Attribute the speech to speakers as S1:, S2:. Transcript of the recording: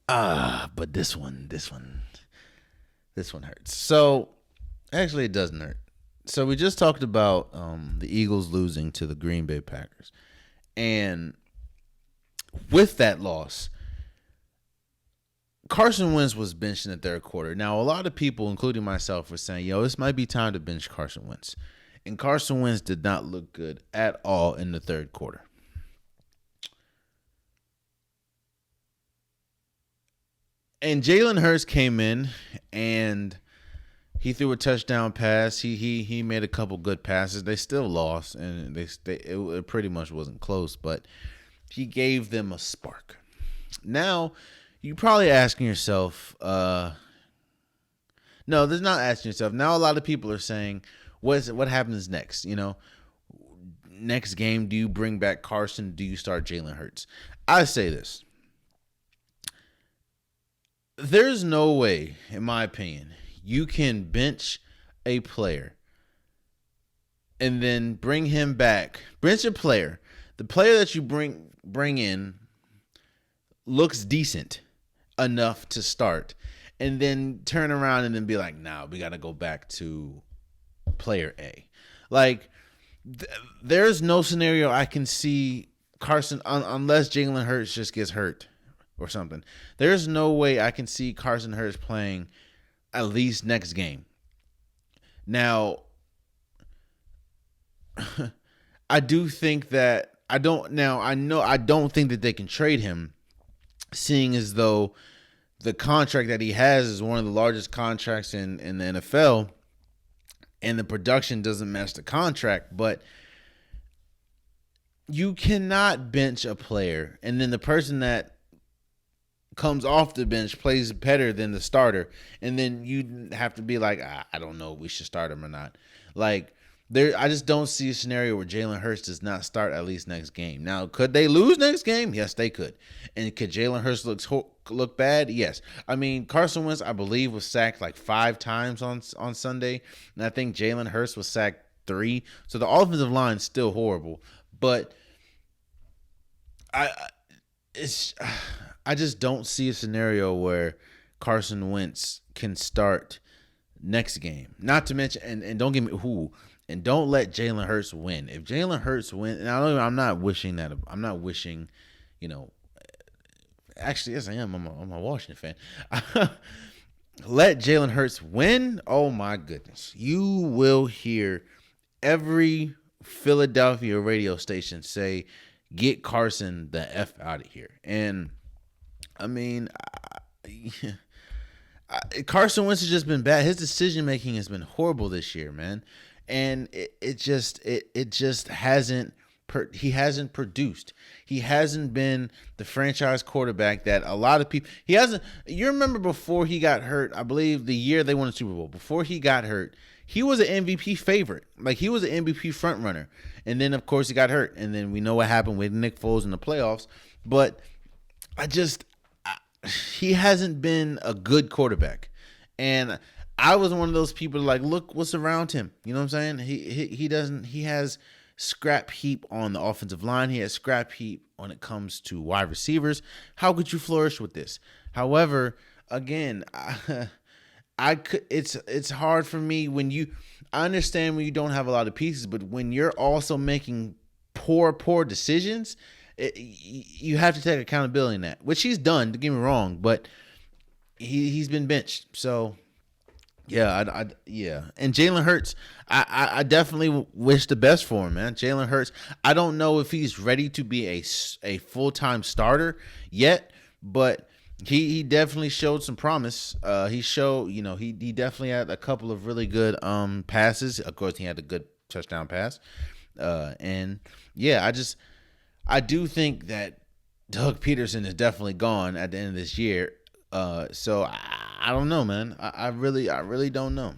S1: But this one hurts. So actually, it doesn't hurt. So we just talked about the Eagles losing to the Green Bay Packers, and with that loss, Carson Wentz was benched in the third quarter. Now, a lot of people, including myself, were saying, "Yo, this might be time to bench Carson Wentz," and Carson Wentz did not look good at all in the third quarter. And Jalen Hurts came in and he threw a touchdown pass. He made a couple good passes. They still lost, and it pretty much wasn't close, but he gave them a spark. Now, you're probably asking yourself, no, there's not asking yourself. Now a lot of people are saying, what happens next? Next game, do you bring back Carson? Do you start Jalen Hurts? I say this. There's no way, in my opinion, you can bench a player and then bring him back. Bench a player. The player that you bring in looks decent enough to start, and then turn around and then be like, "Nah, we got to go back to player A." Like, there's no scenario I can see Carson unless Jalen Hurts just gets hurt or something. There's no way I can see Carson Hurts playing at least next game. Now, I do think that I don't. Now I know I don't think that they can trade him, seeing as though the contract that he has is one of the largest contracts in the NFL, and the production doesn't match the contract. But you cannot bench a player and then the person that comes off the bench plays better than the starter, and then you have to be like, I don't know, we should start him or not. Like, I just don't see a scenario where Jalen Hurts does not start at least next game. Now, could they lose next game? Yes, they could. And could Jalen Hurts look bad? Yes. I mean, Carson Wentz, I believe, was sacked like 5 times on Sunday, and I think Jalen Hurts was sacked 3. So the offensive line is still horrible, but I it's I just don't see a scenario where Carson Wentz can start next game. Not to mention, and don't give me who, and don't let Jalen Hurts win. If Jalen Hurts win, and I'm not wishing that. I'm not wishing, you know. Actually, yes, I am. I'm a Washington fan. Let Jalen Hurts win. Oh my goodness, you will hear every Philadelphia radio station say, "Get Carson the F out of here." And I mean, Carson Wentz has just been bad. His decision making has been horrible this year, man, and it just hasn't. He hasn't produced. He hasn't been the franchise quarterback that a lot of people. He hasn't. You remember before he got hurt? I believe the year they won the Super Bowl. Before he got hurt, he was an MVP favorite. Like, he was an MVP front runner, and then of course he got hurt, and then we know what happened with Nick Foles in the playoffs. But he hasn't been a good quarterback, and I was one of those people like, look what's around him. You know what I'm saying? He doesn't. He has scrap heap on the offensive line. He has scrap heap when it comes to wide receivers. How could you flourish with this? However, again, I could. It's hard for me when you. I understand when you don't have a lot of pieces, but when you're also making poor decisions, you have to take accountability in that, which he's done. Don't get me wrong, but he's been benched. So yeah, yeah. And Jalen Hurts, I definitely wish the best for him, man. Jalen Hurts, I don't know if he's ready to be a full-time starter yet, but he definitely showed some promise. He showed, he definitely had a couple of really good passes. Of course, he had a good touchdown pass. And yeah, I do think that Doug Peterson is definitely gone at the end of this year. So I don't know, man. I really don't know.